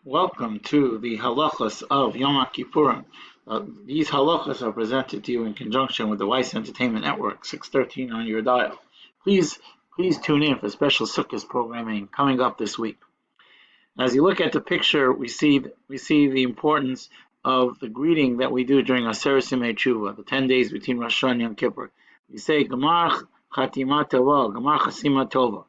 Welcome to the halachos of Yom Kippurim. These halachos are presented to you in conjunction with the Weiss Entertainment Network, 613 on your dial. Please, please tune in for special Sukkot programming coming up this week. As you look at the picture, we see the importance of the greeting that we do during Aseret Yemei Tshuva, the 10 days between Rosh Hashanah and Yom Kippur. We say Gemar Chatima Tova, Gemar Chasima Tova.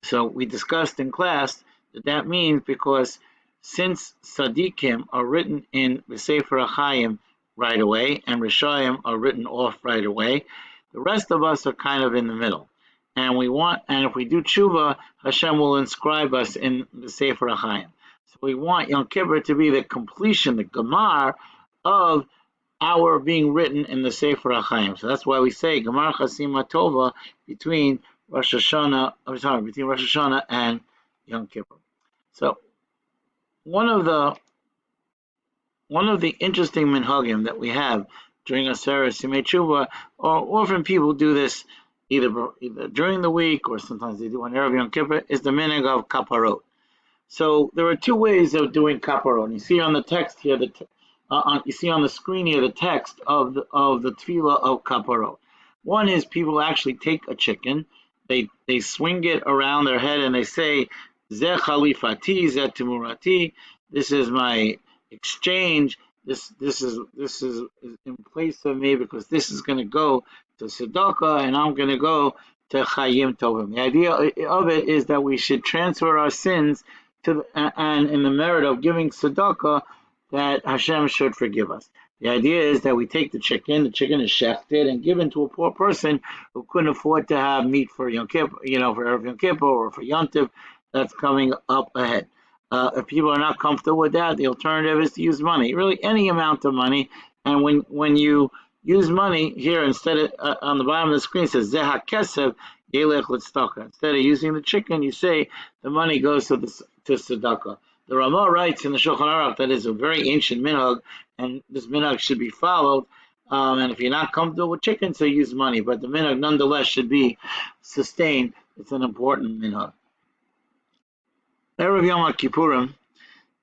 So we discussed in class that means because since Sadiqim are written in the Sefer HaChaim right away and Rishayim are written off right away, the rest of us are kind of in the middle. And if we do tshuva, Hashem will inscribe us in the Sefer HaChaim. So we want Yom Kippur to be the completion, the Gemar of our being written in the Sefer HaChaim. So that's why we say Gemar Chasima Tova between Rosh Hashanah and Yom Kippur. So one of the interesting minhagim that we have during Aseret Yemei Tshuva, or often people do this either during the week or sometimes they do on Erev Yom Kippur, is the minhag of kaparot. So there are two ways of doing kaparot. And you see on the text here, you see on the screen here the text of the tefillah of kaparot. One is people actually take a chicken, they swing it around their head and they say, Zeh Khalifati, Zeh Timurati. This is my exchange. This is in place of me because this is going to go to tzedakah and I'm going to go to Chayim Tovim. The idea of it is that we should transfer our sins and in the merit of giving tzedakah, that Hashem should forgive us. The idea is that we take the chicken is shechted and given to a poor person who couldn't afford to have meat for Yom Kippur, for Erev Yom Kippur or for Yom Tov that's coming up ahead. If people are not comfortable with that, the alternative is to use money, really any amount of money. And when you use money here, instead of on the bottom of the screen it says Zeh HaKesev Yelech L'Tzedakah. Instead of using the chicken, you say the money goes to tzedakah. The Ramah writes in the Shulchan Aruch that is a very ancient minhag, and this minhag should be followed. And if you're not comfortable with chicken, so use money. But the minhag nonetheless should be sustained. It's an important minhag. Erev Yom Kippurim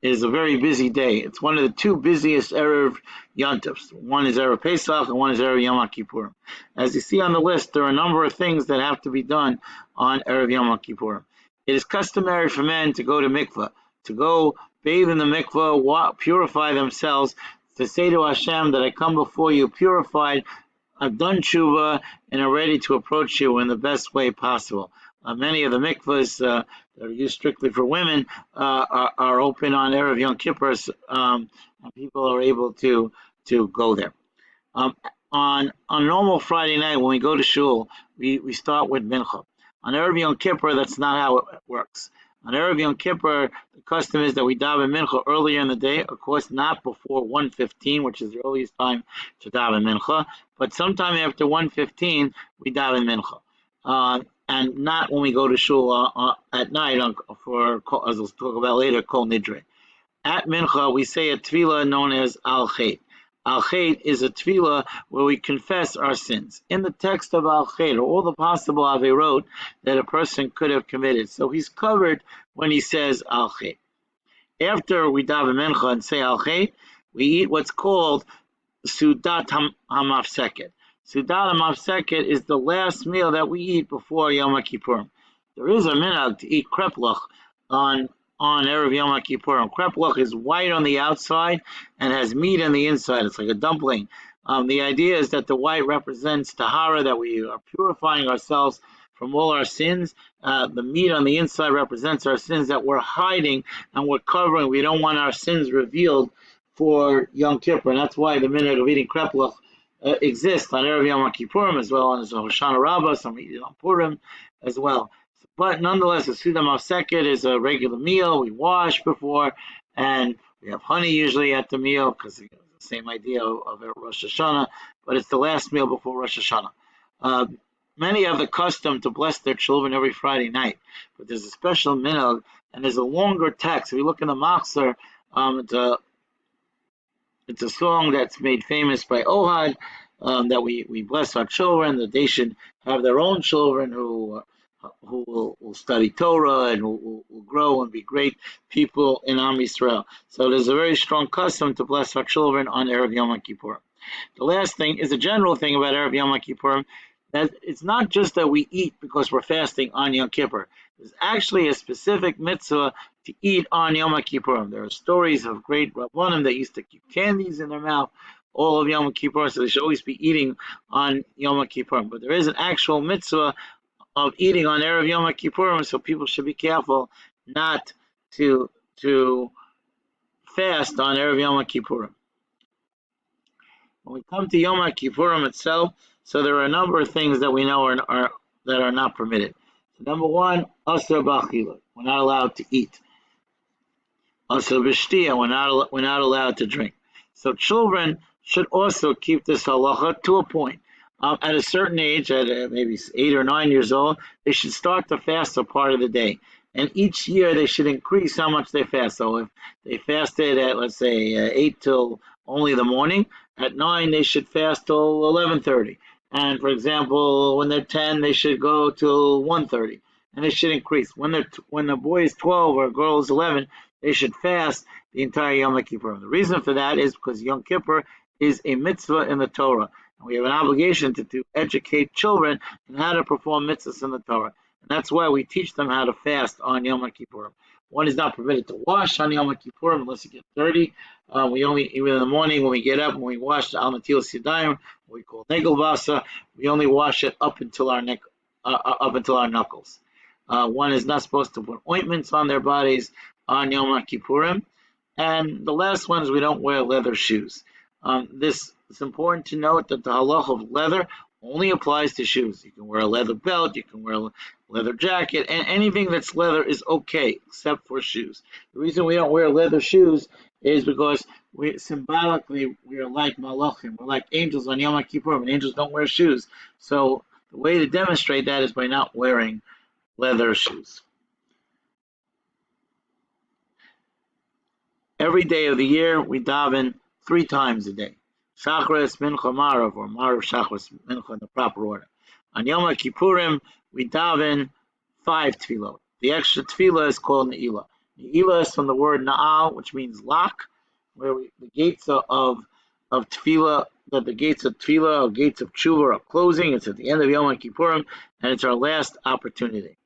is a very busy day. It's one of the two busiest Erev Yontifs. One is Erev Pesach and one is Erev Yom Kippurim. As you see on the list, there are a number of things that have to be done on Erev Yom Kippurim. It is customary for men to go to mikveh, to go bathe in the mikveh, purify themselves, to say to Hashem that I come before you purified, I've done tshuva, and are ready to approach you in the best way possible. Many of the mikvahs that are used strictly for women are open on Erev Yom Kippur, and people are able to go there. On normal Friday night when we go to shul, we start with mincha. On Erev Yom Kippur, that's not how it works. On Erev Yom Kippur, the custom is that we daven mincha earlier in the day, of course not before 1:15, which is the earliest time to daven mincha, but sometime after 1:15, we daven mincha. And not when we go to shul at night, as we'll talk about later, kol nidre. At mincha, we say a tefillah known as al-chet. Al-chet is a tefillah where we confess our sins. In the text of al-chet are all the possible averot that a person could have committed. So he's covered when he says al-chet. After we daven mincha and say al-chet, we eat what's called sudat hamafseket. Sudat hamafseket is the last meal that we eat before Yom Kippurim. There is a minhag to eat kreplach on Erev Yom Kippurim. Kreplach is white on the outside and has meat on the inside. It's like a dumpling. The idea is that the white represents tahara, that we are purifying ourselves from all our sins. The meat on the inside represents our sins that we're hiding and we're covering. We don't want our sins revealed for Yom Kippur. And that's why the minhag of eating kreplach exists on Erev Yom Kippurim as well as Hoshana Rabbah, some eat it on Purim as well. But nonetheless, the Suda Mafseket is a regular meal. We wash before, and we have honey usually at the meal because it's the same idea of Rosh Hashanah, but it's the last meal before Rosh Hashanah. Many have the custom to bless their children every Friday night, but there's a special minhag, and there's a longer text. If you look in the Machzor, it's a song that's made famous by Ohad, that we bless our children, that they should have their own children who will study Torah and will grow and be great people in Am Yisrael. So there's a very strong custom to bless our children on Erev Yom Kippur. The last thing is a general thing about Erev Yom Kippur, that it's not just that we eat because we're fasting on Yom Kippur. There's actually a specific mitzvah to eat on Yom Kippur. There are stories of great Rabbanim that used to keep candies in their mouth all of Yom Kippur, so they should always be eating on Yom Kippur. But there is an actual mitzvah of eating on Erev Yom Kippur, so people should be careful not to fast on Erev Yom Kippur. When we come to Yom Kippurim itself, so there are a number of things that we know are that are not permitted. So number one, asar b'achila, we're not allowed to eat. Asar b'shtia, we're not allowed to drink. So children should also keep this halacha to a point. At a certain age, at maybe 8 or 9 years old, they should start to fast a part of the day. And each year they should increase how much they fast. So if they fasted at, let's say, 8 till only the morning, at 9 they should fast till 11:30. And for example, when they're 10, they should go till 1:30. And they should increase. When the boy is 12 or a girl is 11, they should fast the entire Yom Kippur. The reason for that is because Yom Kippur is a mitzvah in the Torah. And we have an obligation to educate children in how to perform mitzvahs in the Torah. And that's why we teach them how to fast on Yom Kippur. One is not permitted to wash on Yom Kippur unless you get dirty. We only, even in the morning when we get up, when we wash the Al Natilas Yadayim, what we call Negel Vasa, we only wash it up until our knuckles. One is not supposed to put ointments on their bodies on Yom Kippurim. And the last one is we don't wear leather shoes. It's important to note that the halach of leather only applies to shoes. You can wear a leather belt, you can wear a leather jacket, and anything that's leather is okay except for shoes. The reason we don't wear leather shoes is because symbolically we are like malachim, we're like angels on Yom Kippur, and angels don't wear shoes. So the way to demonstrate that is by not wearing leather shoes. Every day of the year we daven 3 times a day. Shachris, Mincha, Marav, or Marav, Shachris, Mincha in the proper order. On Yom Kippurim, we daven 5 tefillot. The extra tefillah is called Ne'ilah. Ne'ilah is from the word Na'al, which means lock, where the gates of tefillah, that the gates of tefillah or gates of tshuva are closing. It's at the end of Yom Kippurim, and it's our last opportunity.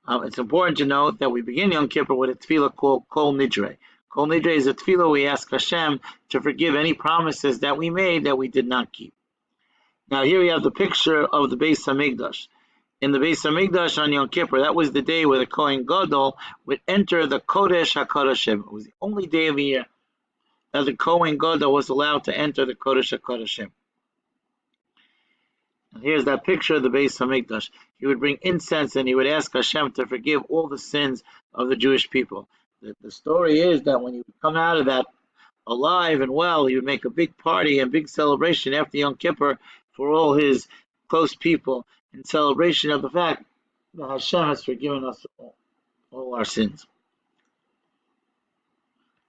It's important to note that we begin Yom Kippur with a tefillah called Kol Nidre. Kol Nidre is a tefillah we ask Hashem to forgive any promises that we made that we did not keep. Now here we have the picture of the Beis Hamikdash. In the Beis Hamikdash on Yom Kippur, that was the day where the Kohen Gadol would enter the Kodesh HaKodashim. It was the only day of the year that the Kohen Gadol was allowed to enter the Kodesh HaKodashim. And here's that picture of the Beis Hamikdash. He would bring incense and he would ask Hashem to forgive all the sins of the Jewish people. The story is that when he would come out of that alive and well, he would make a big party and big celebration after Yom Kippur for all his close people in celebration of the fact that Hashem has forgiven us all our sins.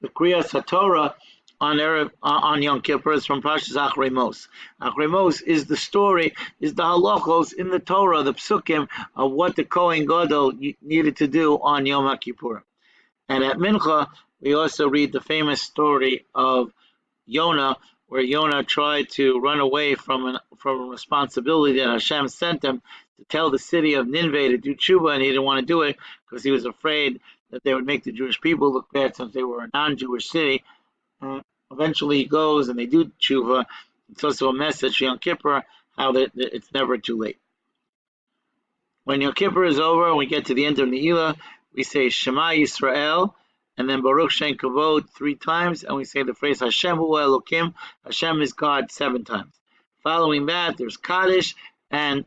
The Kriyas HaTorah on Yom Kippur is from Parshas Achrei Mos. Achrei Mos is the story, is the halachos in the Torah, the psukim of what the Kohen Gadol needed to do on Yom Kippur. And at Mincha, we also read the famous story of Yonah, where Yonah tried to run away from a responsibility that Hashem sent him to tell the city of Nineveh to do tshuva, and he didn't want to do it because he was afraid that they would make the Jewish people look bad since they were a non-Jewish city. Eventually he goes and they do tshuva. It's also a message for Yom Kippur, how that it's never too late. When Yom Kippur is over and we get to the end of Ne'ilah, we say Shema Yisrael, and then Baruch Shem Kavod 3 times, and we say the phrase Hashem Hu Elokim, Hashem is God 7 times. Following that, there's Kaddish, and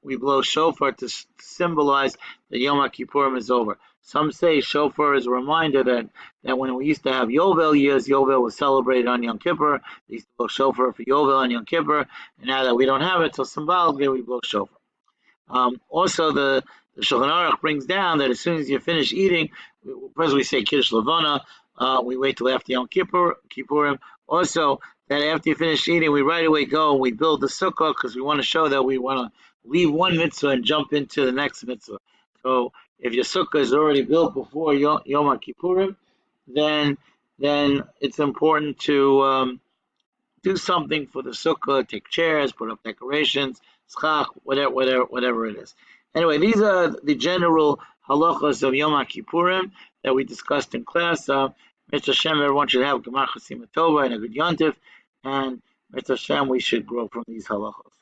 we blow shofar to symbolize that Yom Kippurim is over. Some say shofar is a reminder that when we used to have Yovel years, Yovel was celebrated on Yom Kippur. They used to blow shofar for Yovel on Yom Kippur, and now that we don't have it, so symbolically we blow shofar. Also, the Shulchan Aruch brings down that as soon as you finish eating, first we say Kiddush Levana, we wait till after Yom Kippurim. Also, that after you finish eating, we right away go and we build the sukkah because we want to show that we want to leave one mitzvah and jump into the next mitzvah. So if your sukkah is already built before Yom Kippurim, then it's important to do something for the sukkah, take chairs, put up decorations, schach, whatever it is. Anyway, these are the general halachas of Yom Kippurim that we discussed in class. Mr. Hashem, everyone should have Gemar Chasima Tova and a good yontif, and Mr. Hashem, we should grow from these halachas.